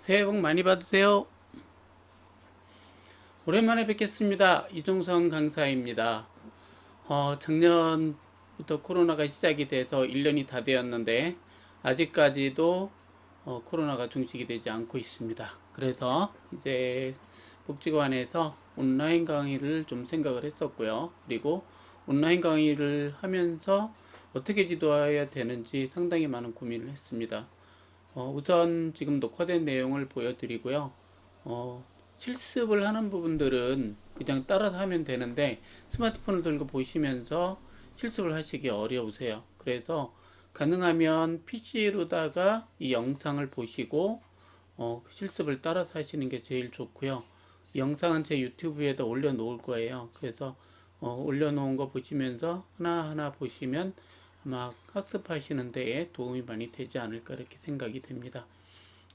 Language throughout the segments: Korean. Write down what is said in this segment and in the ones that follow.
새해 복 많이 받으세요. 오랜만에 뵙겠습니다. 이종성 강사입니다. 작년부터 코로나가 시작이 돼서 1년이 다 되었는데 아직까지도 코로나가 종식이 되지 않고 있습니다. 그래서 이제 복지관에서 온라인 강의를 좀 생각을 했었고요. 그리고 온라인 강의를 하면서 어떻게 지도해야 되는지 상당히 많은 고민을 했습니다. 우선 지금 녹화된 내용을 보여드리고요. 어, 실습을 하는 부분들은 그냥 따라서 하면 되는데 스마트폰을 들고 보시면서 실습을 하시기 어려우세요. 그래서 가능하면 PC로다가 이 영상을 보시고 실습을 따라서 하시는 게 제일 좋고요. 이 영상은 제 유튜브에다 올려놓을 거예요. 그래서 올려놓은 거 보시면서 하나하나 보시면 아마 학습하시는 데에 도움이 많이 되지 않을까 이렇게 생각이 됩니다.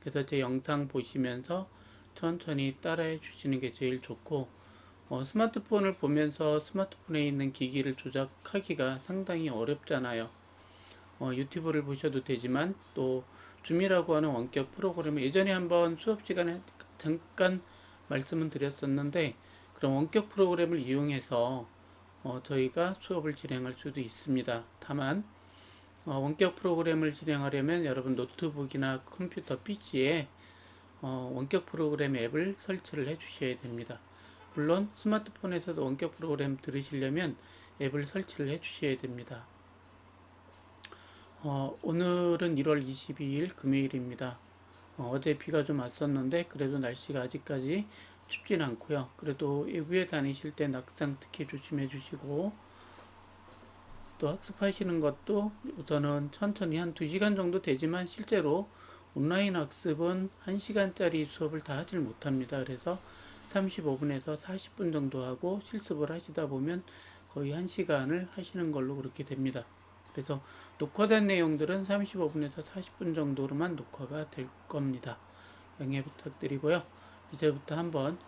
그래서 제 영상 보시면서 천천히 따라해 주시는 게 제일 좋고 스마트폰을 보면서 스마트폰에 있는 기기를 조작하기가 상당히 어렵잖아요. 유튜브를 보셔도 되지만 또 줌이라고 하는 원격 프로그램을 예전에 한번 수업 시간에 잠깐 말씀을 드렸었는데 그런 원격 프로그램을 이용해서 저희가 수업을 진행할 수도 있습니다. 다만 원격 프로그램을 진행하려면 여러분 노트북이나 컴퓨터 PC에 원격 프로그램 앱을 설치를 해 주셔야 됩니다. 물론 스마트폰에서도 원격 프로그램 들으시려면 앱을 설치를 해 주셔야 됩니다. 오늘은 1월 22일 금요일입니다. 어제 비가 좀 왔었는데 그래도 날씨가 아직까지 춥진 않고요. 그래도 외부에 다니실 때 낙상 특히 조심해 주시고 또 학습하시는 것도 우선은 천천히 한 2시간 정도 되지만 실제로 온라인 학습은 1시간짜리 수업을 다 하질 못합니다. 그래서 35분에서 40분 정도 하고 실습을 하시다 보면 거의 1시간을 하시는 걸로 그렇게 됩니다. 그래서 녹화된 내용들은 35분에서 40분 정도로만 녹화가 될 겁니다. 양해 부탁드리고요. 이제부터 한번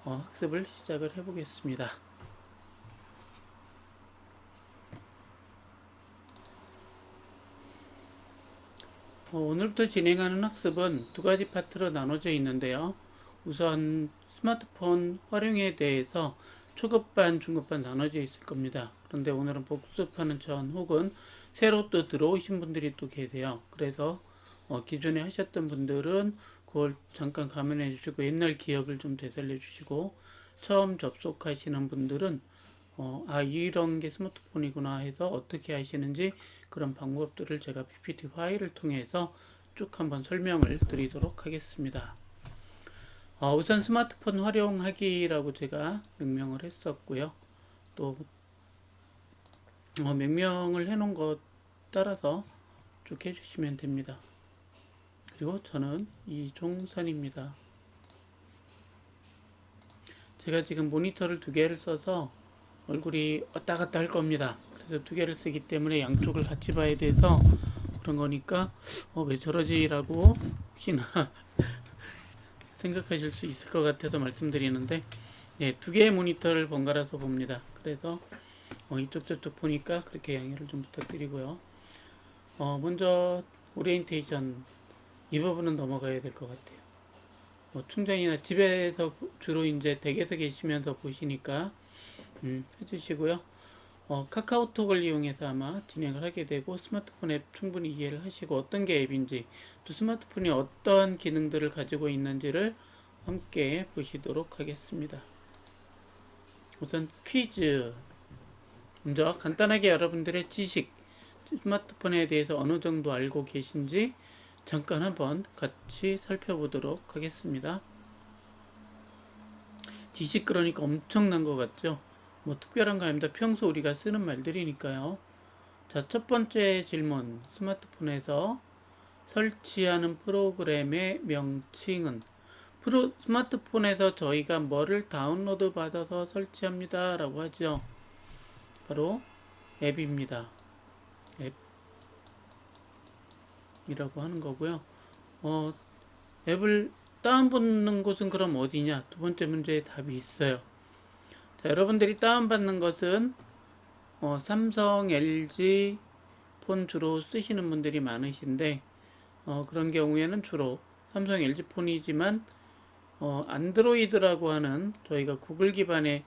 학습을 시작을 해보겠습니다. 오늘부터 진행하는 학습은 두 가지 파트로 나눠져 있는데요. 우선 스마트폰 활용에 대해서 초급반, 중급반 나눠져 있을 겁니다. 그런데 오늘은 복습하는 전 혹은 새로 또 들어오신 분들이 또 계세요. 그래서 기존에 하셨던 분들은 그걸 잠깐 감안해 주시고 옛날 기억을 좀 되살려 주시고 처음 접속하시는 분들은 이런 게 스마트폰이구나 해서 어떻게 하시는지 그런 방법들을 제가 PPT 파일을 통해서 쭉 한번 설명을 드리도록 하겠습니다. 우선 스마트폰 활용하기라고 제가 명명을 했었고요. 또 명명을 해놓은 것 따라서 쭉 해주시면 됩니다. 그리고 저는 이종선입니다. 제가 지금 모니터를 두 개를 써서 얼굴이 왔다 갔다 할 겁니다. 그래서 두 개를 쓰기 때문에 양쪽을 같이 봐야 돼서 그런 거니까 왜 저러지라고 혹시나 생각하실 수 있을 것 같아서 말씀드리는데 두 개의 모니터를 번갈아서 봅니다. 그래서 이쪽 저쪽 보니까 그렇게 양해를 좀 부탁드리고요. 먼저 오리엔테이션 이 부분은 넘어가야 될 것 같아요. 충전이나 집에서 주로 이제 댁에서 계시면서 보시니까 해주시고요. 카카오톡을 이용해서 아마 진행을 하게 되고 스마트폰 앱 충분히 이해를 하시고 어떤 게 앱인지 또 스마트폰이 어떤 기능들을 가지고 있는지를 함께 보시도록 하겠습니다. 우선 퀴즈 먼저 간단하게 여러분들의 지식 스마트폰에 대해서 어느 정도 알고 계신지 잠깐 한번 같이 살펴보도록 하겠습니다. 지식 그러니까 엄청난 것 같죠? 뭐 특별한 거 아닙니다. 평소 우리가 쓰는 말들이니까요. 자, 첫 번째 질문. 스마트폰에서 설치하는 프로그램의 명칭은 스마트폰에서 저희가 뭐를 다운로드 받아서 설치합니다 라고 하죠. 바로 앱입니다. 앱이라고 하는 거고요. 앱을 다운받는 곳은 그럼 어디냐? 두 번째 문제에 답이 있어요. 자, 여러분들이 다운받는 것은 삼성, LG 폰 주로 쓰시는 분들이 많으신데 그런 경우에는 주로 삼성, LG 폰이지만 안드로이드라고 하는 저희가 구글 기반의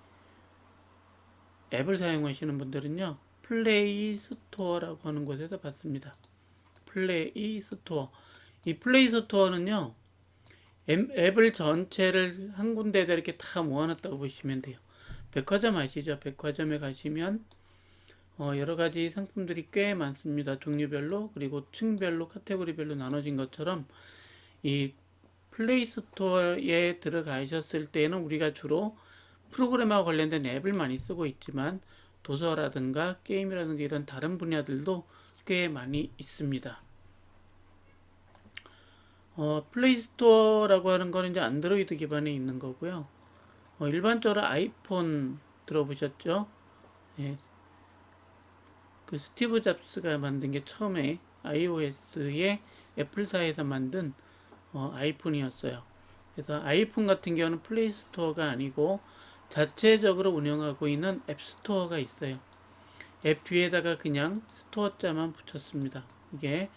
앱을 사용하시는 분들은요, 플레이 스토어라고 하는 곳에서 받습니다. 플레이 스토어. 이 플레이 스토어는요, 앱을 전체를 한 군데에다 이렇게 다 모아놨다고 보시면 돼요. 백화점 아시죠? 백화점에 가시면 여러 가지 상품들이 꽤 많습니다. 종류별로, 그리고 층별로, 카테고리별로 나눠진 것처럼 이 플레이 스토어에 들어가셨을 때는 우리가 주로 프로그램하고 관련된 앱을 많이 쓰고 있지만 도서라든가 게임이라든가 이런 다른 분야들도 꽤 많이 있습니다. 플레이 스토어라고 하는 거는 이제 안드로이드 기반에 있는 거고요. 일반적으로 아이폰 들어보셨죠? 예, 그 스티브 잡스가 만든 게 처음에 iOS의 애플사에서 만든 아이폰이었어요. 그래서 아이폰 같은 경우는 플레이 스토어가 아니고 자체적으로 운영하고 있는 앱 스토어가 있어요. 앱 뒤에다가 그냥 스토어자만 붙였습니다. 이게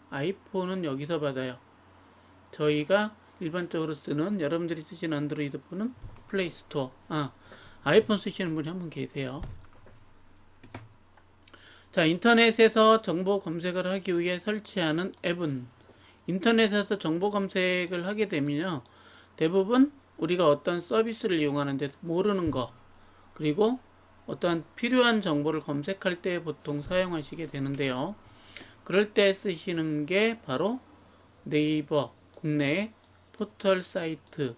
아이폰은 여기서 받아요. 저희가 일반적으로 쓰는, 여러분들이 쓰시는 안드로이드 폰은 플레이 스토어. 아이폰 쓰시는 분이 한 분 계세요. 자, 인터넷에서 정보 검색을 하기 위해 설치하는 앱은, 인터넷에서 정보 검색을 하게 되면요, 대부분 우리가 어떤 서비스를 이용하는데 모르는 거, 그리고 어떠한 필요한 정보를 검색할 때 보통 사용하시게 되는데요. 그럴 때 쓰시는 게 바로 네이버, 국내 포털 사이트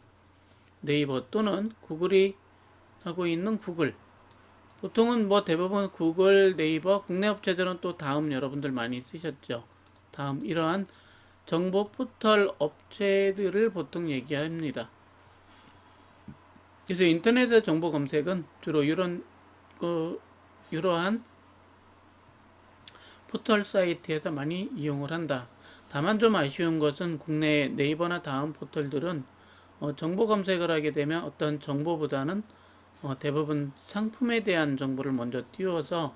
네이버 또는 구글이 하고 있는 구글. 보통은 뭐 대부분 구글, 네이버, 국내 업체들은 또 다음 여러분들 많이 쓰셨죠. 다음, 이러한 정보 포털 업체들을 보통 얘기합니다. 그래서 인터넷의 정보 검색은 주로 이러한 포털 사이트에서 많이 이용을 한다. 다만 좀 아쉬운 것은 국내 네이버나 다음 포털들은 정보 검색을 하게 되면 어떤 정보보다는 대부분 상품에 대한 정보를 먼저 띄워서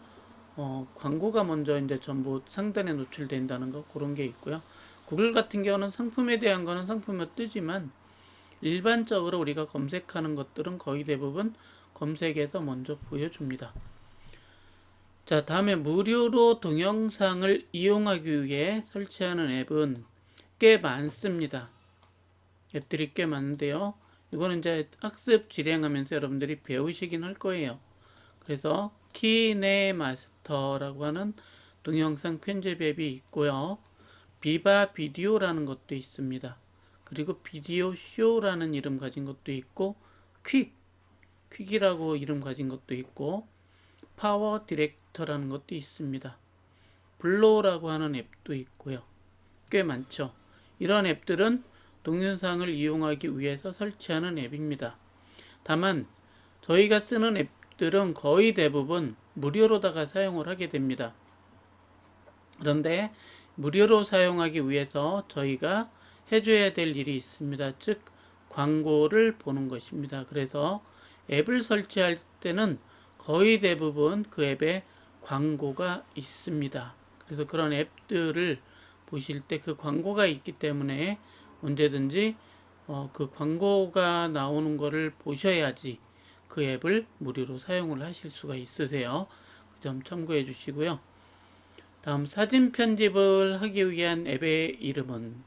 광고가 먼저 이제 전부 상단에 노출된다는 거, 그런 게 있고요. 구글 같은 경우는 상품에 대한 거는 상품에 뜨지만 일반적으로 우리가 검색하는 것들은 거의 대부분 검색에서 먼저 보여줍니다. 자, 다음에 무료로 동영상을 이용하기 위해 설치하는 앱은 꽤 많습니다. 앱들이 꽤 많은데요. 이거는 이제 학습 진행하면서 여러분들이 배우시긴 할 거예요. 그래서 키네마스터라고 하는 동영상 편집 앱이 있고요. 비바 비디오라는 것도 있습니다. 그리고 비디오 쇼라는 이름 가진 것도 있고, 퀵이라고 이름 가진 것도 있고, 파워 디렉터라는 것도 있습니다. 블로라고 하는 앱도 있고요. 꽤 많죠. 이런 앱들은 동영상을 이용하기 위해서 설치하는 앱입니다. 다만 저희가 쓰는 앱들은 거의 대부분 무료로다가 사용을 하게 됩니다. 그런데 무료로 사용하기 위해서 저희가 해줘야 될 일이 있습니다. 즉 광고를 보는 것입니다. 그래서 앱을 설치할 때는 거의 대부분 그 앱에 광고가 있습니다. 그래서 그런 앱들을 보실 때 그 광고가 있기 때문에 언제든지 그 광고가 나오는 거를 보셔야지 그 앱을 무료로 사용을 하실 수가 있으세요. 그 점 참고해 주시고요. 다음, 사진 편집을 하기 위한 앱의 이름은,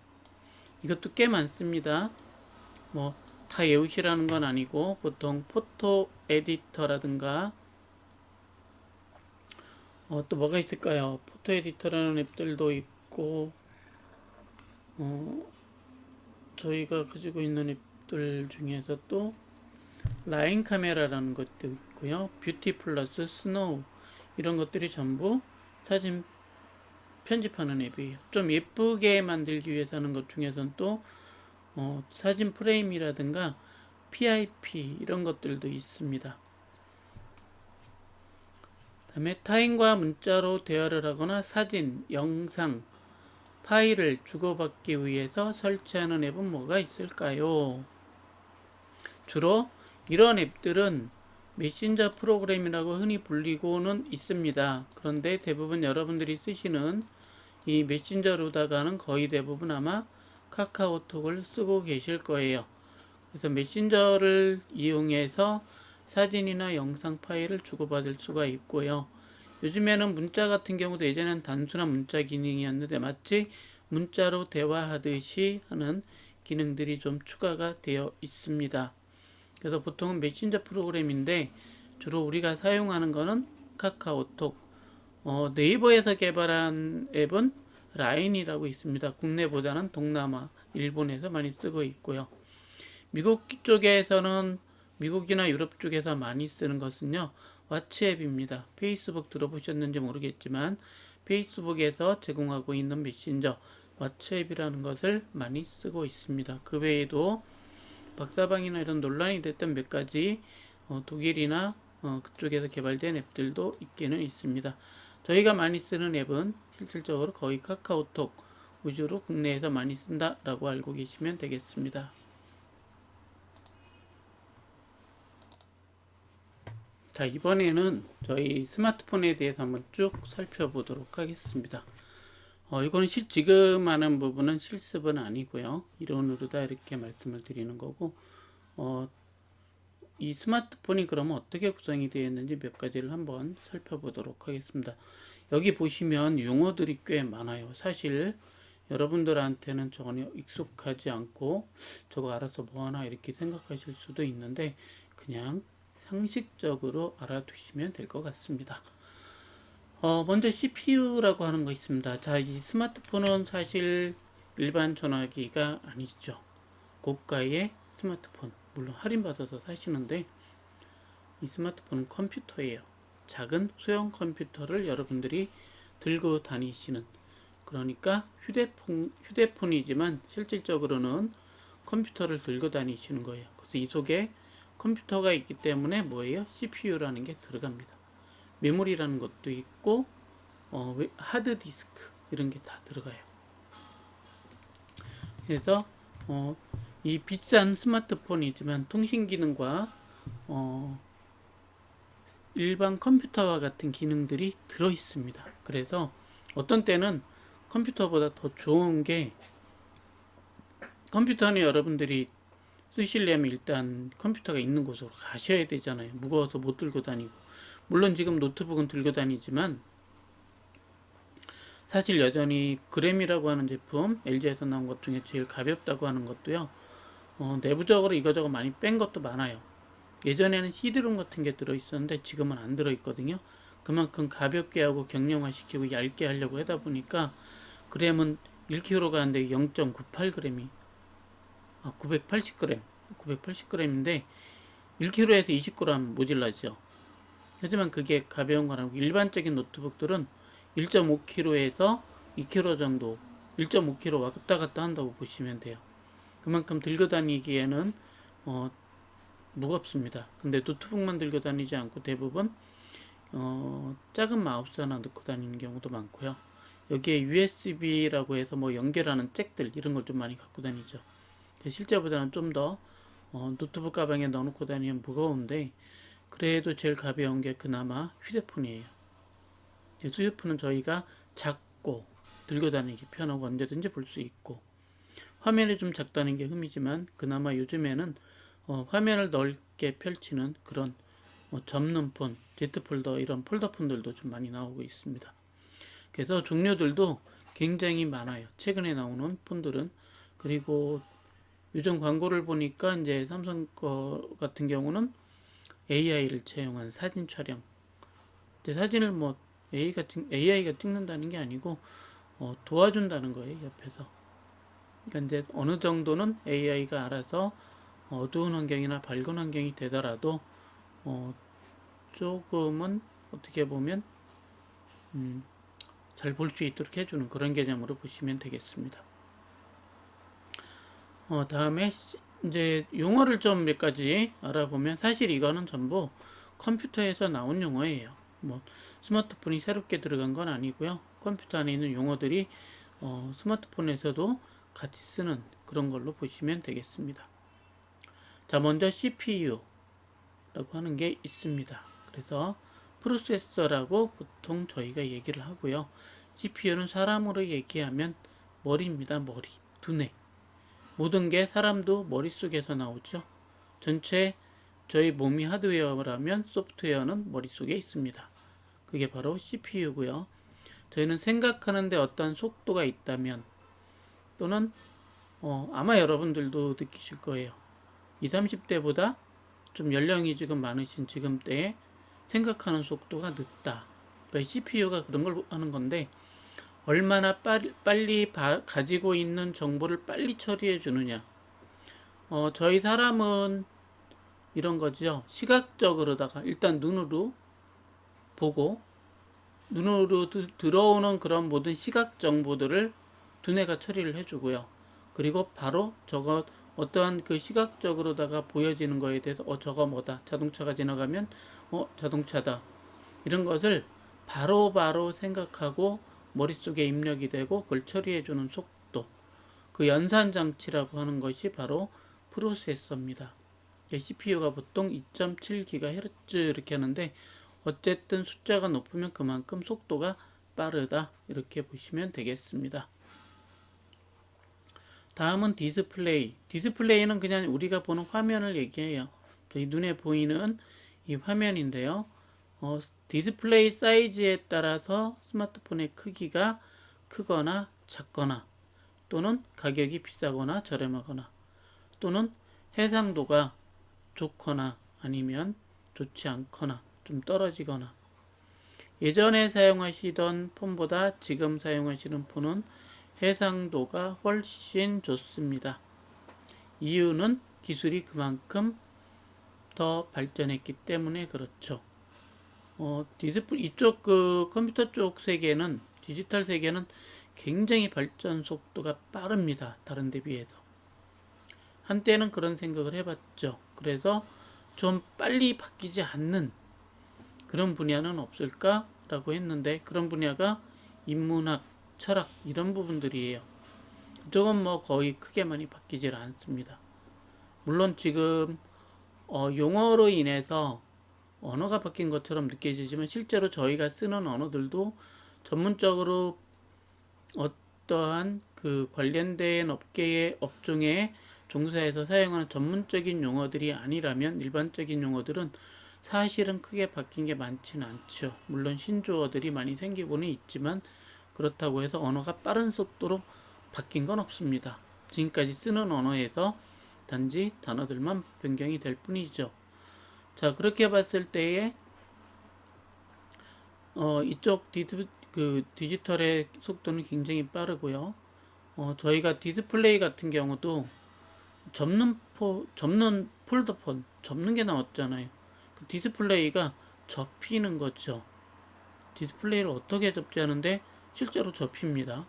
이것도 꽤 많습니다. 뭐 다 외우시라는 건 아니고 보통 포토 에디터라든가 또 뭐가 있을까요? 포토 에디터라는 앱들도 있고 저희가 가지고 있는 앱들 중에서 또 라인 카메라라는 것도 있고요. 뷰티 플러스, 스노우, 이런 것들이 전부 사진 편집하는 앱이에요. 좀 예쁘게 만들기 위해서 하는 것 중에서는 또 사진 프레임이라든가 PIP 이런 것들도 있습니다. 다음에 타인과 문자로 대화를 하거나 사진, 영상, 파일을 주고받기 위해서 설치하는 앱은 뭐가 있을까요? 주로 이런 앱들은 메신저 프로그램이라고 흔히 불리고는 있습니다. 그런데 대부분 여러분들이 쓰시는 이 메신저로다가는 거의 대부분 아마 카카오톡을 쓰고 계실 거예요. 그래서 메신저를 이용해서 사진이나 영상 파일을 주고받을 수가 있고요. 요즘에는 문자 같은 경우도 예전엔 단순한 문자 기능이었는데 마치 문자로 대화하듯이 하는 기능들이 좀 추가가 되어 있습니다. 그래서 보통은 메신저 프로그램인데 주로 우리가 사용하는 거는 카카오톡, 네이버에서 개발한 앱은 라인이라고 있습니다. 국내보다는 동남아, 일본에서 많이 쓰고 있고요. 미국 쪽에서는 미국이나 유럽 쪽에서 많이 쓰는 것은요, 왓츠앱입니다. 페이스북 들어보셨는지 모르겠지만 페이스북에서 제공하고 있는 메신저 왓츠앱이라는 것을 많이 쓰고 있습니다. 그 외에도 박사방이나 이런 논란이 됐던 몇 가지 독일이나 그쪽에서 개발된 앱들도 있기는 있습니다. 저희가 많이 쓰는 앱은 실질적으로 거의 카카오톡 위주로 국내에서 많이 쓴다라고 알고 계시면 되겠습니다. 자, 이번에는 저희 스마트폰에 대해서 한번 쭉 살펴보도록 하겠습니다. 이거는 지금 하는 부분은 실습은 아니고요. 이론으로 다 이렇게 말씀을 드리는 거고, 이 스마트폰이 그러면 어떻게 구성이 되어 있는지 몇 가지를 한번 살펴보도록 하겠습니다. 여기 보시면 용어들이 꽤 많아요. 사실 여러분들한테는 전혀 익숙하지 않고 저거 알아서 뭐하나 이렇게 생각하실 수도 있는데 그냥 상식적으로 알아두시면 될 것 같습니다. 먼저 CPU라고 하는 거 있습니다. 자, 이 스마트폰은 사실 일반 전화기가 아니죠. 고가의 스마트폰, 물론 할인받아서 사시는데 이 스마트폰은 컴퓨터예요. 작은 소형 컴퓨터를 여러분들이 들고 다니시는, 그러니까 휴대폰이지만 실질적으로는 컴퓨터를 들고 다니시는 거예요. 그래서 이 속에 컴퓨터가 있기 때문에 뭐예요? CPU라는 게 들어갑니다. 메모리라는 것도 있고 하드디스크 이런 게 다 들어가요. 그래서 이 비싼 스마트폰이지만 통신 기능과 일반 컴퓨터와 같은 기능들이 들어 있습니다. 그래서 어떤 때는 컴퓨터보다 더 좋은 게, 컴퓨터는 여러분들이 쓰시려면 일단 컴퓨터가 있는 곳으로 가셔야 되잖아요. 무거워서 못 들고 다니고. 물론 지금 노트북은 들고 다니지만 사실 여전히 그램이라고 하는 제품, LG에서 나온 것 중에 제일 가볍다고 하는 것도요, 내부적으로 이거저거 많이 뺀 것도 많아요. 예전에는 CD롬 같은 게 들어있었는데 지금은 안 들어있거든요. 그만큼 가볍게 하고 경량화시키고 얇게 하려고 하다 보니까 그램은 1kg가 안 되고 0.98g이 980g인데 1kg에서 20g 모질라죠. 하지만 그게 가벼운 거라고. 일반적인 노트북들은 1.5kg에서 2kg 정도, 1.5kg 왔다 갔다 한다고 보시면 돼요. 그만큼 들고 다니기에는 무겁습니다. 근데 노트북만 들고 다니지 않고 대부분 작은 마우스 하나 넣고 다니는 경우도 많고요. 여기에 USB라고 해서 뭐 연결하는 잭들 이런 걸 좀 많이 갖고 다니죠. 실제보다는 좀 더 노트북 가방에 넣어놓고 다니면 무거운데 그래도 제일 가벼운 게 그나마 휴대폰이에요. 휴대폰은 저희가 작고 들고 다니기 편하고 언제든지 볼 수 있고, 화면이 좀 작다는 게 흠이지만 그나마 요즘에는 화면을 넓게 펼치는 그런 접는 폰, Z폴더 이런 폴더폰들도 좀 많이 나오고 있습니다. 그래서 종류들도 굉장히 많아요. 최근에 나오는 폰들은. 그리고 요즘 광고를 보니까 이제 삼성 거 같은 경우는 AI를 채용한 사진 촬영. 사진을 뭐 AI가 찍는다는 게 아니고 도와준다는 거예요, 옆에서. 그러니까 이제 어느 정도는 AI가 알아서 어두운 환경이나 밝은 환경이 되더라도 조금은 어떻게 보면 잘 볼 수 있도록 해주는 그런 개념으로 보시면 되겠습니다. 다음에 이제 용어를 좀 몇 가지 알아보면, 사실 이거는 전부 컴퓨터에서 나온 용어예요. 뭐 스마트폰이 새롭게 들어간 건 아니고요. 컴퓨터 안에 있는 용어들이 스마트폰에서도 같이 쓰는 그런 걸로 보시면 되겠습니다. 자, 먼저 CPU라고 하는 게 있습니다. 그래서 프로세서라고 보통 저희가 얘기를 하고요. CPU는 사람으로 얘기하면 머리입니다. 머리, 두뇌. 모든 게 사람도 머릿속에서 나오죠. 전체 저희 몸이 하드웨어라면 소프트웨어는 머릿속에 있습니다. 그게 바로 CPU고요. 저희는 생각하는데 어떤 속도가 있다면 또는 아마 여러분들도 느끼실 거예요. 20, 30대보다 좀 연령이 지금 많으신 지금 때에 생각하는 속도가 늦다. 그러니까 CPU가 그런 걸 하는 건데 얼마나 빨리 가지고 있는 정보를 빨리 처리해 주느냐. 저희 사람은 이런 거죠. 시각적으로다가 일단 눈으로 보고 눈으로 들어오는 그런 모든 시각 정보들을 두뇌가 처리를 해주고요. 그리고 바로 저거 어떠한 그 시각적으로다가 보여지는 거에 대해서 저거 뭐다. 자동차가 지나가면 자동차다. 이런 것을 바로바로 생각하고 머릿속에 입력이 되고 그걸 처리해주는 속도. 그 연산장치라고 하는 것이 바로 프로세서입니다. CPU가 보통 2.7GHz 이렇게 하는데 어쨌든 숫자가 높으면 그만큼 속도가 빠르다 이렇게 보시면 되겠습니다. 다음은 디스플레이. 디스플레이는 그냥 우리가 보는 화면을 얘기해요. 저희 눈에 보이는 이 화면인데요. 디스플레이 사이즈에 따라서 스마트폰의 크기가 크거나 작거나 또는 가격이 비싸거나 저렴하거나 또는 해상도가 좋거나 아니면 좋지 않거나 좀 떨어지거나 예전에 사용하시던 폰보다 지금 사용하시는 폰은 해상도가 훨씬 좋습니다. 이유는 기술이 그만큼 더 발전했기 때문에 그렇죠. 이쪽 그 컴퓨터 쪽 세계는 디지털 세계는 굉장히 발전 속도가 빠릅니다. 다른 데 비해서. 한때는 그런 생각을 해봤죠. 그래서 좀 빨리 바뀌지 않는 그런 분야는 없을까라고 했는데 그런 분야가 인문학, 철학 이런 부분들이에요. 그쪽은 뭐 거의 크게 많이 바뀌질 않습니다. 물론 지금 용어로 인해서 언어가 바뀐 것처럼 느껴지지만 실제로 저희가 쓰는 언어들도 전문적으로 어떠한 그 관련된 업종에 종사해서 사용하는 전문적인 용어들이 아니라면 일반적인 용어들은 사실은 크게 바뀐 게 많지는 않죠. 물론 신조어들이 많이 생기고는 있지만 그렇다고 해서 언어가 빠른 속도로 바뀐 건 없습니다. 지금까지 쓰는 언어에서 단지 단어들만 변경이 될 뿐이죠. 자, 그렇게 봤을 때에 이쪽 디지털의 속도는 굉장히 빠르고요. 저희가 디스플레이 같은 경우도 접는 폴더폰, 접는 게 나왔잖아요. 그 디스플레이가 접히는 거죠. 디스플레이를 어떻게 접지 하는데 실제로 접힙니다.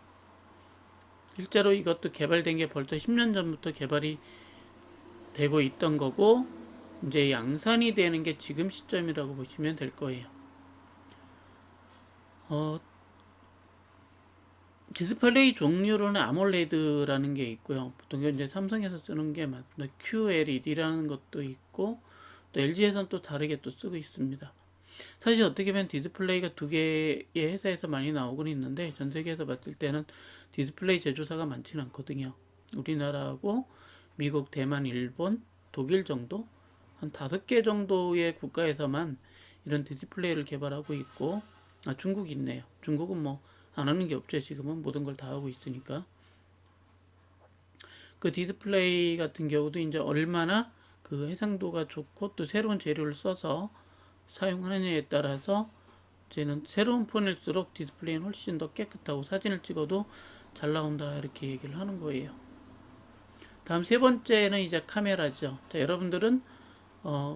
실제로 이것도 개발된 게 벌써 10년 전부터 개발이 되고 있던 거고 이제 양산이 되는 게 지금 시점이라고 보시면 될 거예요. 디스플레이 종류로는 아몰레드라는 게 있고요. 보통 이제 삼성에서 쓰는 게 맞습니다. QLED라는 것도 있고 또 LG에서는 또 다르게 또 쓰고 있습니다. 사실 어떻게 보면 디스플레이가 두 개의 회사에서 많이 나오곤 있는데 전 세계에서 봤을 때는 디스플레이 제조사가 많지는 않거든요. 우리나라하고 미국, 대만, 일본, 독일 정도 한 5개 정도의 국가에서만 이런 디스플레이를 개발하고 있고 중국이 있네요. 중국은 뭐 안 하는 게 없죠. 지금은 모든 걸 다 하고 있으니까. 그 디스플레이 같은 경우도 이제 얼마나 그 해상도가 좋고 또 새로운 재료를 써서 사용하느냐에 따라서 이제는 새로운 폰일수록 디스플레이는 훨씬 더 깨끗하고 사진을 찍어도 잘 나온다 이렇게 얘기를 하는 거예요. 다음 세 번째는 이제 카메라죠. 자, 여러분들은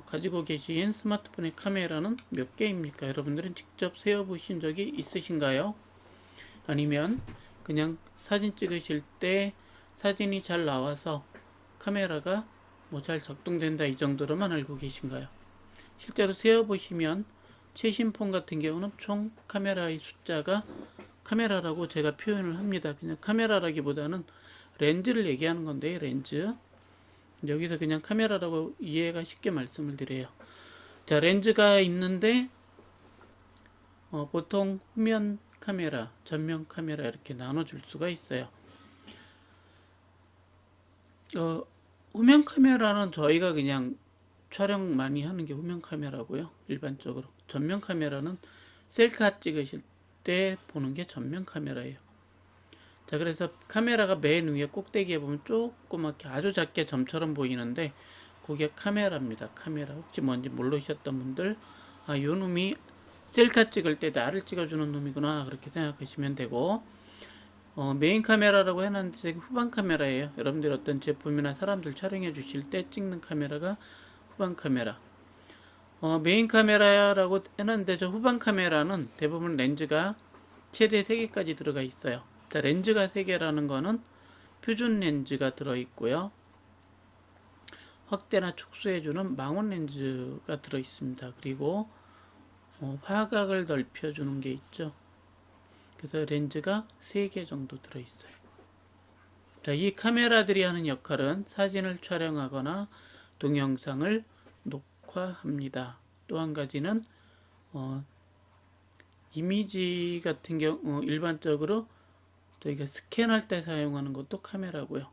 가지고 계신 스마트폰의 카메라는 몇 개입니까? 여러분들은 직접 세어보신 적이 있으신가요? 아니면 그냥 사진 찍으실 때 사진이 잘 나와서 카메라가 뭐 잘 작동된다 이 정도로만 알고 계신가요? 실제로 세어보시면 최신 폰 같은 경우는 총 카메라의 숫자가 카메라라고 제가 표현을 합니다. 그냥 카메라라기보다는 렌즈를 얘기하는 건데 렌즈 여기서 그냥 카메라라고 이해가 쉽게 말씀을 드려요. 자, 렌즈가 있는데 보통 후면 카메라, 전면 카메라 이렇게 나눠줄 수가 있어요. 어, 후면 카메라는 저희가 그냥 촬영 많이 하는 게 후면 카메라고요. 일반적으로 전면 카메라는 셀카 찍으실 때 보는 게 전면 카메라예요. 자, 그래서 카메라가 맨 위에 꼭대기에 보면 조그맣게 아주 작게 점처럼 보이는데 그게 카메라입니다. 카메라. 혹시 뭔지 모르셨던 분들, 아, 요 놈이 셀카 찍을 때 나를 찍어주는 놈이구나, 그렇게 생각하시면 되고, 메인 카메라라고 해놨는데 후방 카메라예요. 여러분들 어떤 제품이나 사람들 촬영해 주실 때 찍는 카메라가 후방 카메라. 메인 카메라라고 해놨는데 저 후방 카메라는 대부분 렌즈가 최대 3개까지 들어가 있어요. 자, 렌즈가 3개라는 거는 표준 렌즈가 들어있고요. 확대나 축소해주는 망원 렌즈가 들어있습니다. 그리고 화각을 넓혀주는 게 있죠. 그래서 렌즈가 3개 정도 들어있어요. 자, 이 카메라들이 하는 역할은 사진을 촬영하거나 동영상을 녹화합니다. 또 한 가지는 이미지 같은 경우 일반적으로 저희가 스캔할 때 사용하는 것도 카메라고요.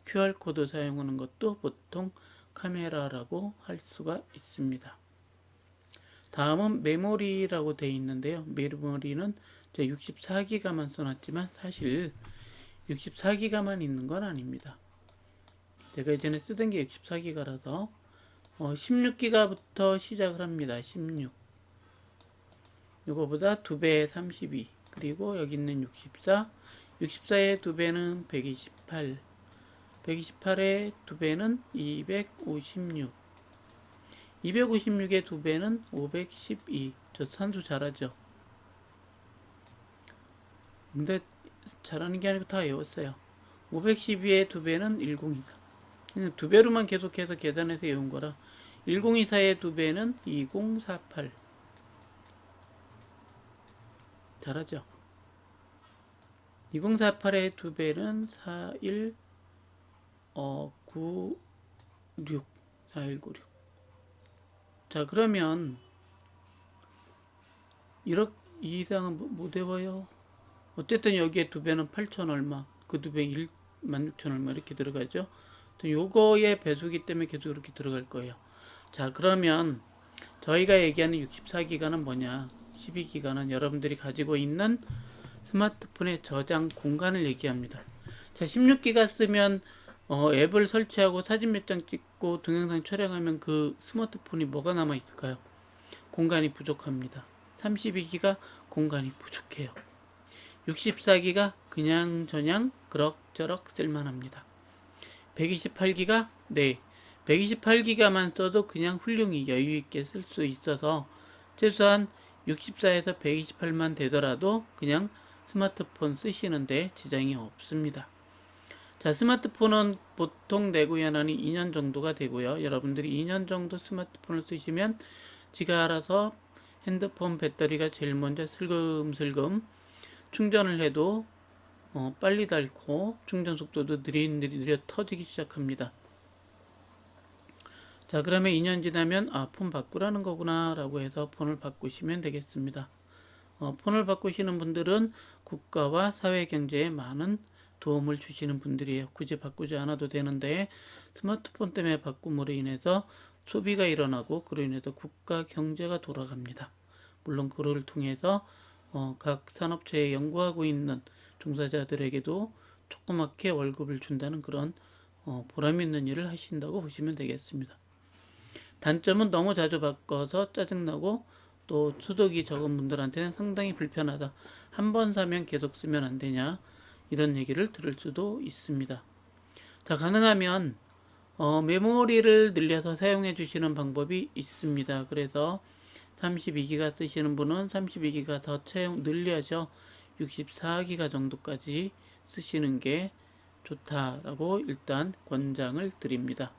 QR코드 사용하는 것도 보통 카메라라고 할 수가 있습니다. 다음은 메모리라고 되어 있는데요. 메모리는 64기가만 써놨지만 사실 64기가만 있는 건 아닙니다. 제가 이전에 쓰던 게 64기가라서 16기가부터 시작을 합니다. 16. 이거보다 2배 32. 그리고 여기 있는 64. 64의 2배는 128. 128의 2배는 256. 256의 2배는 512. 저 산수 잘하죠? 근데 잘하는 게 아니고 다 외웠어요. 512의 2배는 1024. 그냥 2배로만 계속해서 계산해서 외운 거라. 1024의 2배는 2048. 잘하죠? 2048의 2배는 4196. 4196. 자, 그러면 이렇게 이 이상은 못 외워요. 어쨌든 여기에 2배는 8천 얼마, 그 2배 16,000 얼마 이렇게 들어가죠. 요거의 배수기 때문에 계속 이렇게 들어갈 거예요. 자, 그러면 저희가 얘기하는 64기가는 뭐냐? 12기가는 여러분들이 가지고 있는 스마트폰의 저장 공간을 얘기합니다. 자, 16기가 쓰면 앱을 설치하고 사진 몇 장 찍고 동영상 촬영하면 그 스마트폰이 뭐가 남아 있을까요? 공간이 부족합니다. 32기가 공간이 부족해요. 64기가 그냥저냥 그럭저럭 쓸만합니다. 128기가 네, 128기가만 써도 그냥 훌륭히 여유있게 쓸 수 있어서 최소한 64에서 128만 되더라도 그냥 스마트폰 쓰시는데 지장이 없습니다. 자, 스마트폰은 보통 내구 연한이 2년 정도가 되고요. 여러분들이 2년 정도 스마트폰을 쓰시면 지가 알아서 핸드폰 배터리가 제일 먼저 슬금슬금 충전을 해도 빨리 닳고 충전 속도도 느릿느릿 터지기 시작합니다. 자, 그러면 2년 지나면 폰 바꾸라는 거구나 라고 해서 폰을 바꾸시면 되겠습니다. 폰을 바꾸시는 분들은 국가와 사회 경제에 많은 도움을 주시는 분들이에요. 굳이 바꾸지 않아도 되는데 스마트폰 때문에 바꿈으로 인해서 소비가 일어나고 그로 인해서 국가 경제가 돌아갑니다. 물론 그를 통해서 각 산업체에 연구하고 있는 종사자들에게도 조그맣게 월급을 준다는 그런 보람 있는 일을 하신다고 보시면 되겠습니다. 단점은 너무 자주 바꿔서 짜증나고 또 소득이 적은 분들한테는 상당히 불편하다. 한 번 사면 계속 쓰면 안 되냐? 이런 얘기를 들을 수도 있습니다. 자, 가능하면 메모리를 늘려서 사용해 주시는 방법이 있습니다. 그래서 32기가 쓰시는 분은 32기가 더 늘려서 64기가 정도까지 쓰시는 게 좋다라고 일단 권장을 드립니다.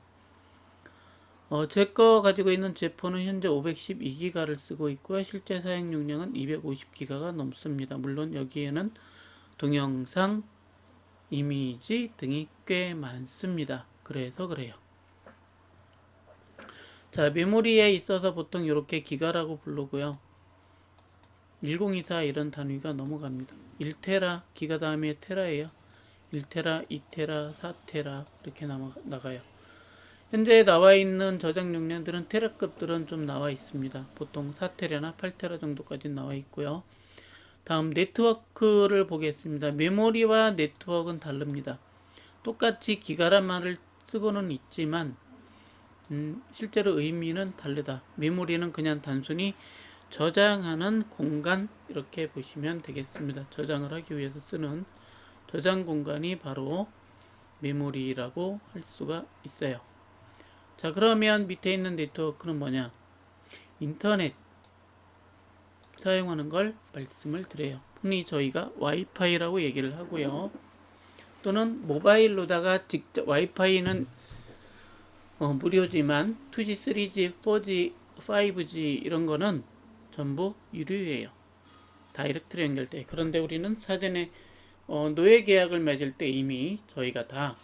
제 거 가지고 있는 제 폰은 현재 512기가를 쓰고 있고요. 실제 사용 용량은 250기가가 넘습니다. 물론 여기에는 동영상, 이미지 등이 꽤 많습니다. 그래서 그래요. 자, 메모리에 있어서 보통 이렇게 기가라고 부르고요. 1024 이런 단위가 넘어갑니다. 1테라, 기가 다음에 테라예요. 1테라, 2테라, 4테라 이렇게 나가요. 현재 나와 있는 저장 용량들은 테라급들은 좀 나와 있습니다. 보통 4테라나 8테라 정도까지 나와 있고요. 다음 네트워크를 보겠습니다. 메모리와 네트워크는 다릅니다. 똑같이 기가란 말을 쓰고는 있지만 실제로 의미는 다르다. 메모리는 그냥 단순히 저장하는 공간 이렇게 보시면 되겠습니다. 저장을 하기 위해서 쓰는 저장 공간이 바로 메모리라고 할 수가 있어요. 자, 그러면 밑에 있는 네트워크는 뭐냐? 인터넷 사용하는 걸 말씀을 드려요. 흔히 저희가 와이파이라고 얘기를 하고요. 또는 모바일로다가 직접 와이파이는 무료지만 2G, 3G, 4G, 5G 이런 거는 전부 유료예요. 다이렉트로 연결돼. 그런데 우리는 사전에 노예 계약을 맺을 때 이미 저희가 다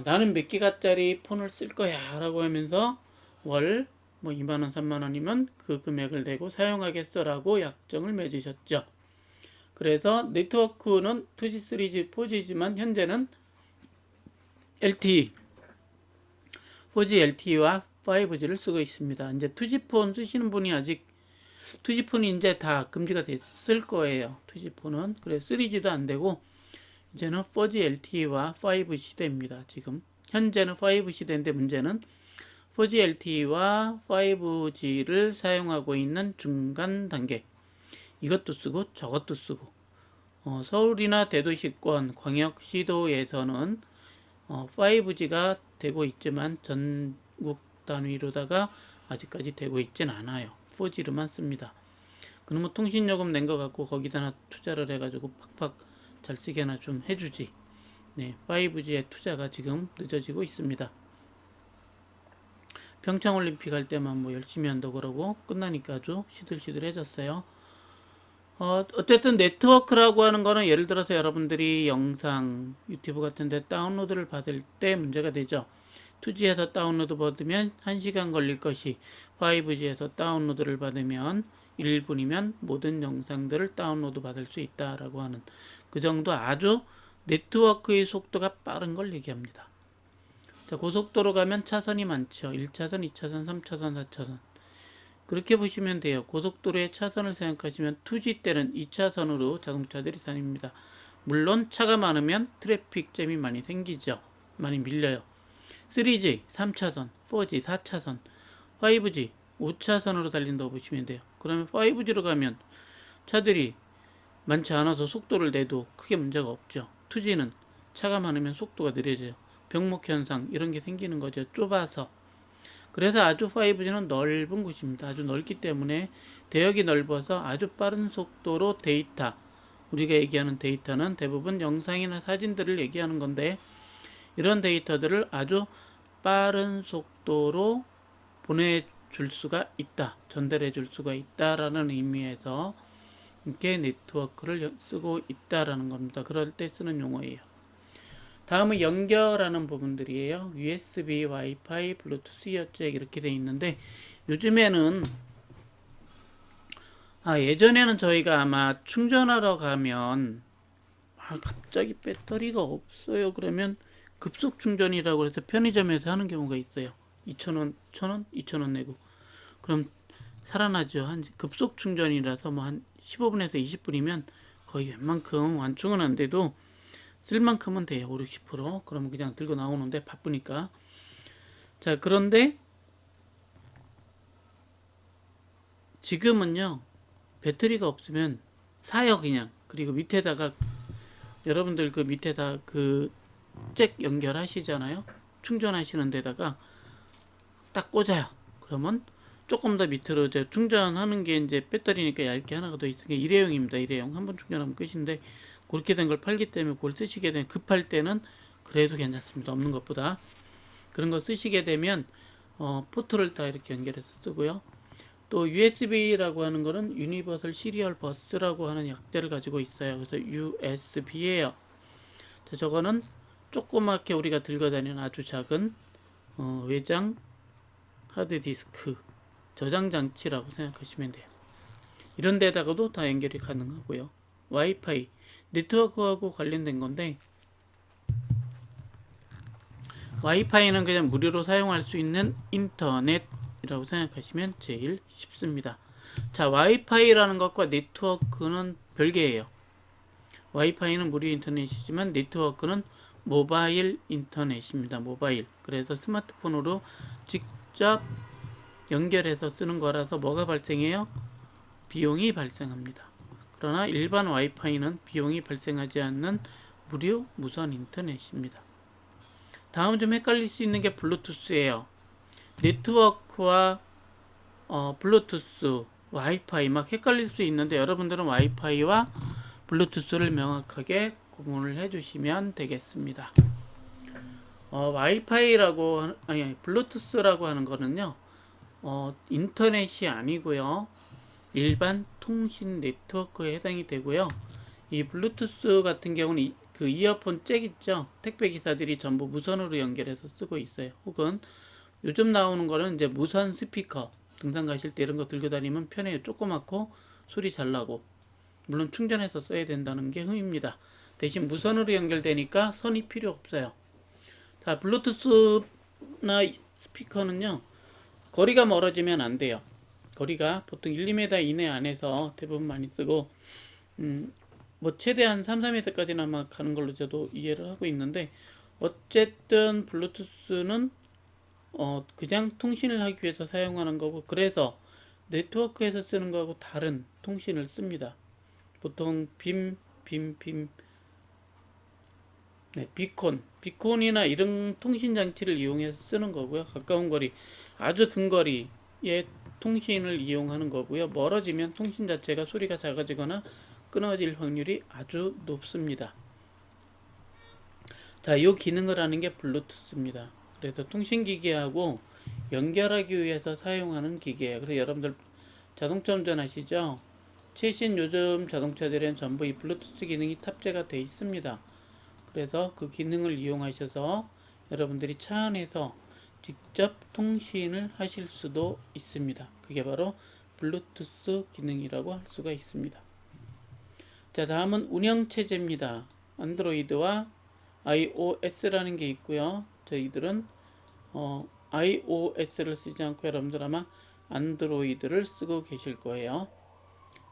나는 몇 기가짜리 폰을 쓸 거야 라고 하면서 월 2만원, 3만원이면 그 금액을 내고 사용하겠어 라고 약정을 맺으셨죠. 그래서 네트워크는 2G, 3G, 4G지만 현재는 LTE, 4G LTE와 5G를 쓰고 있습니다. 이제 2G 폰 쓰시는 분이 아직 2G 폰이 이제 다 금지가 됐을 거예요. 2G 폰은. 그래서 3G도 안 되고 이제는 4G LTE와 5G 시대입니다. 지금 현재는 5G 시대인데 문제는 4G LTE와 5G를 사용하고 있는 중간 단계. 이것도 쓰고 저것도 쓰고 서울이나 대도시권 광역시도에서는 5G가 되고 있지만 전국 단위로다가 아직까지 되고 있진 않아요. 4G로만 씁니다. 그러면 통신요금 낸 거 갖고 거기다 투자를 해가지고 팍팍 잘 쓰게 하나 좀 해주지. 네, 5G의 투자가 지금 늦어지고 있습니다. 평창올림픽 할 때만 열심히 한다고 그러고 끝나니까 아주 시들시들해졌어요. 어쨌든 네트워크라고 하는 거는 예를 들어서 여러분들이 영상, 유튜브 같은 데 다운로드를 받을 때 문제가 되죠. 2G에서 다운로드 받으면 1시간 걸릴 것이 5G에서 다운로드를 받으면 1분이면 모든 영상들을 다운로드 받을 수 있다라고 하는 그 정도 아주 네트워크의 속도가 빠른 걸 얘기합니다. 자, 고속도로 가면 차선이 많죠. 1차선, 2차선, 3차선, 4차선. 그렇게 보시면 돼요. 고속도로의 차선을 생각하시면 2G 때는 2차선으로 자동차들이 다닙니다. 물론 차가 많으면 트래픽잼이 많이 생기죠. 많이 밀려요. 3G 3차선, 4G 4차선, 5G 5차선으로 달린다고 보시면 돼요. 그러면 5G로 가면 차들이 많지 않아서 속도를 내도 크게 문제가 없죠. 2G는 차가 많으면 속도가 느려져요. 병목 현상 이런 게 생기는 거죠. 좁아서. 그래서 아주 5G는 넓은 곳입니다. 아주 넓기 때문에 대역이 넓어서 아주 빠른 속도로 데이터, 우리가 얘기하는 데이터는 대부분 영상이나 사진들을 얘기하는 건데 이런 데이터들을 아주 빠른 속도로 보내줄 수가 있다, 전달해 줄 수가 있다라는 의미에서 이렇게 네트워크를 쓰고 있다라는 겁니다. 그럴 때 쓰는 용어예요. 다음은 연결하는 부분들이에요. USB, 와이파이, 블루투스, 이어잭 이렇게 돼 있는데 요즘에는 예전에는 저희가 아마 충전하러 가면 갑자기 배터리가 없어요. 그러면 급속 충전이라고 해서 편의점에서 하는 경우가 있어요. 2,000원, 1,000원, 2,000원 내고. 그럼 살아나죠. 한 급속 충전이라서 한 15분에서 20분이면 거의 웬만큼 완충은 안 돼도 쓸 만큼은 돼요. 5, 60%. 그러면 그냥 들고 나오는데 바쁘니까. 자, 그런데 지금은요. 배터리가 없으면 사요 그냥. 그리고 밑에다가 여러분들 그 밑에다 그 잭 연결하시잖아요. 충전하시는 데다가 딱 꽂아요. 그러면 조금 더 밑으로 이제 충전하는 게 이제 배터리니까 얇게 하나가 더 있으니까 일회용입니다. 일회용. 한번 충전하면 끝인데 그렇게 된 걸 팔기 때문에 그걸 쓰시게 되면 급할 때는 그래도 괜찮습니다. 없는 것보다. 그런 거 쓰시게 되면 포트를 다 이렇게 연결해서 쓰고요. 또 USB라고 하는 거는 유니버설 시리얼 버스라고 하는 약자를 가지고 있어요. 그래서 USB예요. 자, 저거는 조그맣게 우리가 들고 다니는 아주 작은 외장 하드디스크 저장 장치라고 생각하시면 돼요. 이런 데다가도 다 연결이 가능하고요. 와이파이 네트워크하고 관련된 건데 와이파이는 그냥 무료로 사용할 수 있는 인터넷이라고 생각하시면 제일 쉽습니다. 자, 와이파이라는 것과 네트워크는 별개예요. 와이파이는 무료 인터넷이지만 네트워크는 모바일 인터넷입니다. 모바일. 그래서 스마트폰으로 직접 연결해서 쓰는 거라서 뭐가 발생해요? 비용이 발생합니다. 그러나 일반 와이파이는 비용이 발생하지 않는 무료 무선 인터넷입니다. 다음 좀 헷갈릴 수 있는 게 블루투스예요. 네트워크와 블루투스, 와이파이 막 헷갈릴 수 있는데 여러분들은 와이파이와 블루투스를 명확하게 구분을 해주시면 되겠습니다. 와이파이라고 아니 블루투스라고 하는 거는요, 인터넷이 아니고요, 일반 통신 네트워크에 해당이 되고요. 이 블루투스 같은 경우는 그 이어폰 잭 있죠? 택배 기사들이 전부 무선으로 연결해서 쓰고 있어요. 혹은 요즘 나오는 거는 이제 무선 스피커, 등산 가실 때 이런 거 들고 다니면 편해요. 조그맣고 소리 잘 나고, 물론 충전해서 써야 된다는 게 흠입니다. 대신 무선으로 연결되니까 선이 필요 없어요. 자, 블루투스나 스피커는요, 거리가 멀어지면 안 돼요. 거리가 보통 1, 2m 이내 안에서 대부분 많이 쓰고, 뭐 최대한 3, 4m까지는 아마 가는 걸로 저도 이해를 하고 있는데, 어쨌든 블루투스는 그냥 통신을 하기 위해서 사용하는 거고, 그래서 네트워크에서 쓰는 거하고 다른 통신을 씁니다. 보통 비콘이나 이런 통신 장치를 이용해서 쓰는 거고요. 가까운 거리, 아주 근거리의 통신을 이용하는 거고요. 멀어지면 통신 자체가 소리가 작아지거나 끊어질 확률이 아주 높습니다. 자, 이 기능을 하는 게 블루투스입니다. 그래서 통신기기하고 연결하기 위해서 사용하는 기계예요. 그래서 여러분들 자동차 운전하시죠? 최신 요즘 자동차들은 전부 이 블루투스 기능이 탑재가 되어 있습니다. 그래서 그 기능을 이용하셔서 여러분들이 차 안에서 직접 통신을 하실 수도 있습니다. 그게 바로 블루투스 기능이라고 할 수가 있습니다. 자, 다음은 운영체제입니다. 안드로이드와 iOS라는 게 있고요. 저희들은 iOS를 쓰지 않고 여러분들 아마 안드로이드를 쓰고 계실 거예요.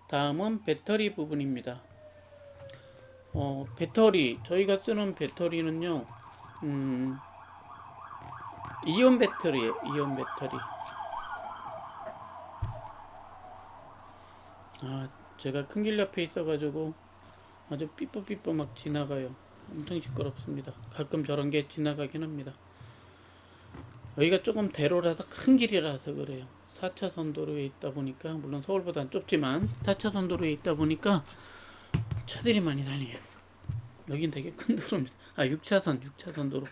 다음은 배터리 부분입니다. 배터리, 저희가 쓰는 배터리는요, 이온 배터리예요. 이온 배터리. 제가 큰 길 옆에 있어가지고 아주 삐뽀삐뽀 막 지나가요. 엄청 시끄럽습니다. 가끔 저런 게 지나가긴 합니다. 여기가 조금 대로라서 큰 길이라서 그래요. 4차선 도로에 있다 보니까, 물론 서울보다는 좁지만 4차선 도로에 있다 보니까 차들이 많이 다녀요. 여긴 되게 큰 도로입니다. 6차선 도로.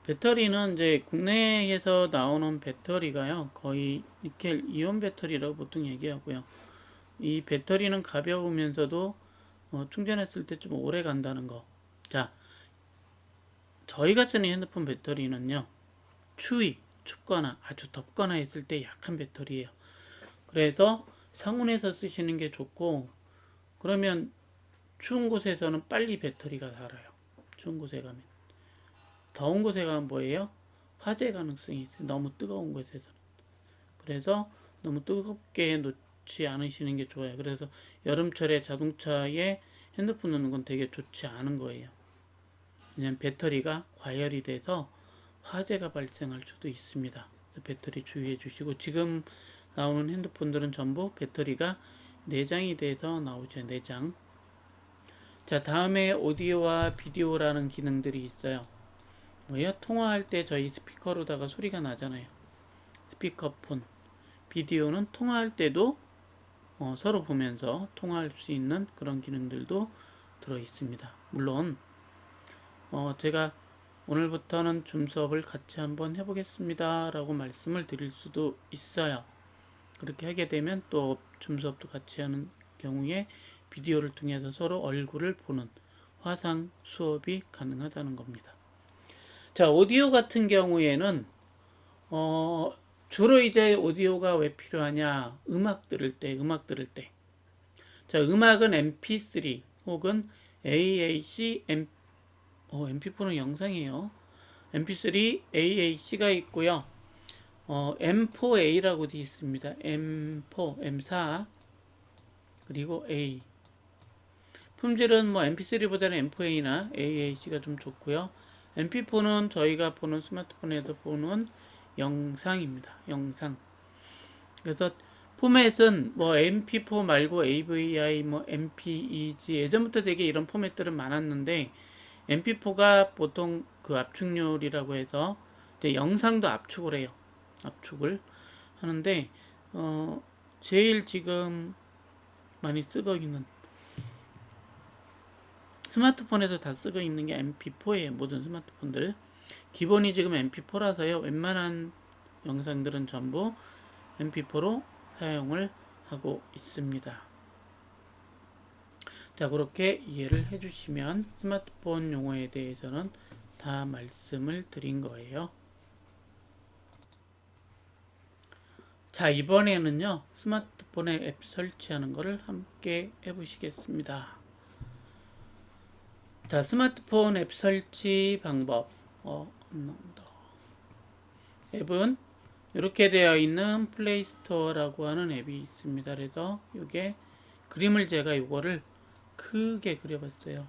배터리는 이제 국내에서 나오는 배터리가요, 거의 니켈 이온 배터리라고 보통 얘기하고요. 이 배터리는 가벼우면서도 충전했을 때 좀 오래 간다는 거. 자, 저희가 쓰는 핸드폰 배터리는요, 춥거나 아주 덥거나 했을 때 약한 배터리예요. 그래서 상온에서 쓰시는 게 좋고, 그러면 추운 곳에서는 빨리 배터리가 닳아요. 추운 곳에 가면. 더운 곳에 가면 뭐예요? 화재 가능성이 있어요. 너무 뜨거운 곳에서는. 그래서 너무 뜨겁게 놓지 않으시는 게 좋아요. 그래서 여름철에 자동차에 핸드폰 넣는 건 되게 좋지 않은 거예요. 왜냐면 배터리가 과열이 돼서 화재가 발생할 수도 있습니다. 그래서 배터리 주의해 주시고, 지금 나오는 핸드폰들은 전부 배터리가 내장이 돼서 나오죠. 내장. 자, 다음에 오디오와 비디오라는 기능들이 있어요. 뭐예요? 통화할 때 저희 스피커로다가 소리가 나잖아요. 스피커폰. 비디오는 통화할 때도 서로 보면서 통화할 수 있는 그런 기능들도 들어 있습니다. 물론 제가 오늘부터는 줌 수업을 같이 한번 해보겠습니다 라고 말씀을 드릴 수도 있어요. 그렇게 하게 되면 또 줌 수업도 같이 하는 경우에 비디오를 통해서 서로 얼굴을 보는 화상 수업이 가능하다는 겁니다. 자, 오디오 같은 경우에는 주로 이제 오디오가 왜 필요하냐? 음악 들을 때. 자, 음악은 MP3, 혹은 AAC, MP4는 영상이에요. MP3, AAC가 있고요. M4A라고 되어 있습니다. M4, M4, 그리고 A. 품질은 뭐 MP3보다는 M4A나 AAC가 좀 좋고요. MP4는 저희가 보는 스마트폰에서 보는 영상입니다. 영상. 그래서 포맷은 뭐 MP4 말고 AVI, 뭐 MPEG, 예전부터 되게 이런 포맷들은 많았는데 MP4가 보통 그 압축률이라고 해서 이제 영상도 압축을 해요. 압축을 하는데 제일 지금 많이 쓰고 있는, 스마트폰에서 다 쓰고 있는 게 MP4예요. 모든 스마트폰들 기본이 지금 MP4라서요. 웬만한 영상들은 전부 MP4로 사용을 하고 있습니다. 자, 그렇게 이해를 해주시면 스마트폰 용어에 대해서는 다 말씀을 드린 거예요. 자, 이번에는요, 스마트폰에 앱 설치하는 것을 함께 해보시겠습니다. 자, 스마트폰 앱 설치 방법. 앱은 이렇게 되어 있는 플레이스토어라고 하는 앱이 있습니다. 그래서 이게 그림을 제가 이거를 크게 그려봤어요.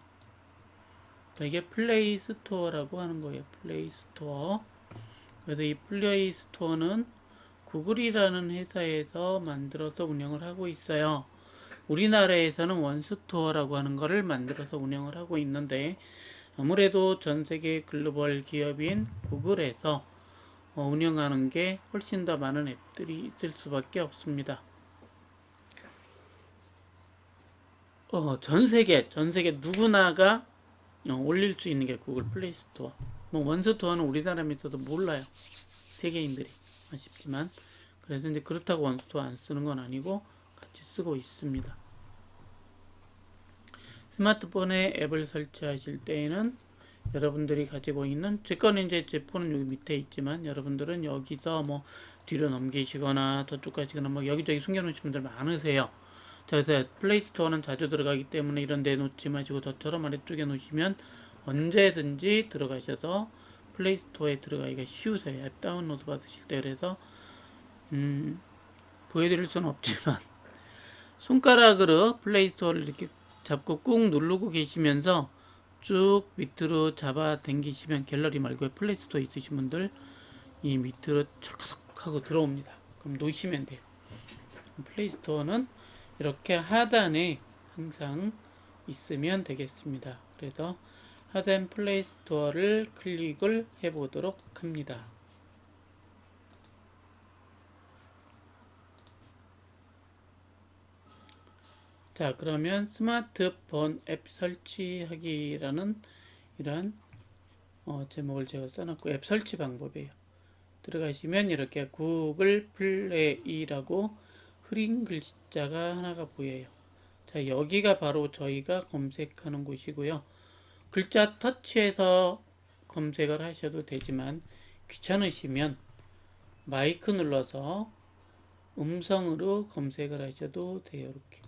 이게 플레이스토어라고 하는 거예요. 플레이스토어. 그래서 이 플레이스토어는 구글이라는 회사에서 만들어서 운영을 하고 있어요. 우리나라에서는 원스토어라고 하는 거를 만들어서 운영을 하고 있는데, 아무래도 전 세계 글로벌 기업인 구글에서 운영하는 게 훨씬 더 많은 앱들이 있을 수밖에 없습니다. 전 세계 누구나가 올릴 수 있는 게 구글 플레이 스토어. 뭐 원스토어는 우리나라에서도 몰라요. 세계인들이 아쉽지만. 그래서 이제 그렇다고 원스토어 안 쓰는 건 아니고 같이 쓰고 있습니다. 스마트폰에 앱을 설치하실 때에는 여러분들이 가지고 있는, 제 거는 이제 제 폰은 여기 밑에 있지만 여러분들은 여기서 뭐 뒤로 넘기시거나 저쪽 가시거나 뭐 여기저기 숨겨놓으신 분들 많으세요. 그래서 플레이스토어는 자주 들어가기 때문에 이런 데 놓지 마시고 저처럼 아래쪽에 놓으시면 언제든지 들어가셔서 플레이스토어에 들어가기가 쉬우세요. 앱 다운로드 받으실 때. 그래서 보여드릴 수는 없지만 손가락으로 플레이스토어를 이렇게 잡고 꾹 누르고 계시면서 쭉 밑으로 잡아 당기시면, 갤러리 말고 플레이스토어 있으신 분들 이 밑으로 촥 하고 들어옵니다. 그럼 놓으시면 돼요. 플레이스토어는 이렇게 하단에 항상 있으면 되겠습니다. 그래서 하단 플레이스토어를 클릭을 해 보도록 합니다. 자, 그러면 스마트폰 앱 설치하기라는 이러한 제목을 제가 써놨고, 앱 설치 방법이에요. 들어가시면 이렇게 구글 플레이라고 흐린 글자가 하나가 보여요. 자, 여기가 바로 저희가 검색하는 곳이고요. 글자 터치해서 검색을 하셔도 되지만 귀찮으시면 마이크 눌러서 음성으로 검색을 하셔도 돼요. 이렇게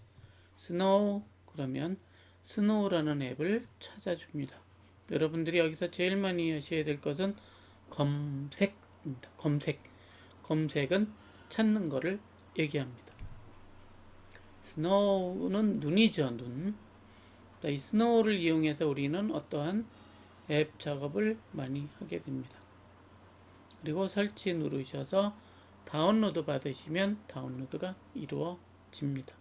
스노우, 그러면 스노우라는 앱을 찾아줍니다. 여러분들이 여기서 제일 많이 하셔야 될 것은 검색입니다. 검색은 찾는 거를 얘기합니다. 스노우는 눈이죠, 눈. 이 스노우를 이용해서 우리는 어떠한 앱 작업을 많이 하게 됩니다. 그리고 설치 누르셔서 다운로드 받으시면 다운로드가 이루어집니다.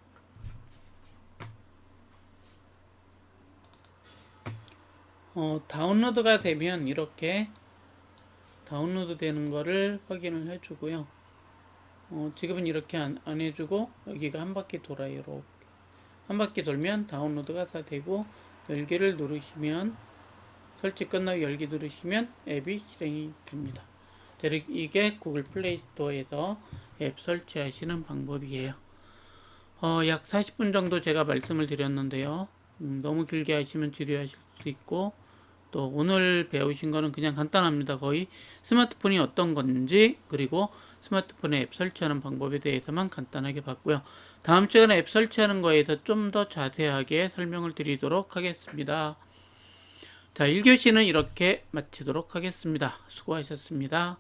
다운로드가 되면 이렇게 다운로드 되는 거를 확인을 해주고요. 지금은 이렇게 안 해주고 여기가 한 바퀴 돌아요. 이렇게 한 바퀴 돌면 다운로드가 다 되고, 열기를 누르시면, 설치 끝나고 열기 누르시면 앱이 실행이 됩니다. 이게 구글 플레이 스토어에서 앱 설치하시는 방법이에요. 약 40분 정도 제가 말씀을 드렸는데요. 너무 길게 하시면 지루하실 수 있고, 또 오늘 배우신 거는 그냥 간단합니다. 거의 스마트폰이 어떤 건지, 그리고 스마트폰에 앱 설치하는 방법에 대해서만 간단하게 봤고요. 다음 시간에 앱 설치하는 거에 대해서 좀 더 자세하게 설명을 드리도록 하겠습니다. 자, 1교시는 이렇게 마치도록 하겠습니다. 수고하셨습니다.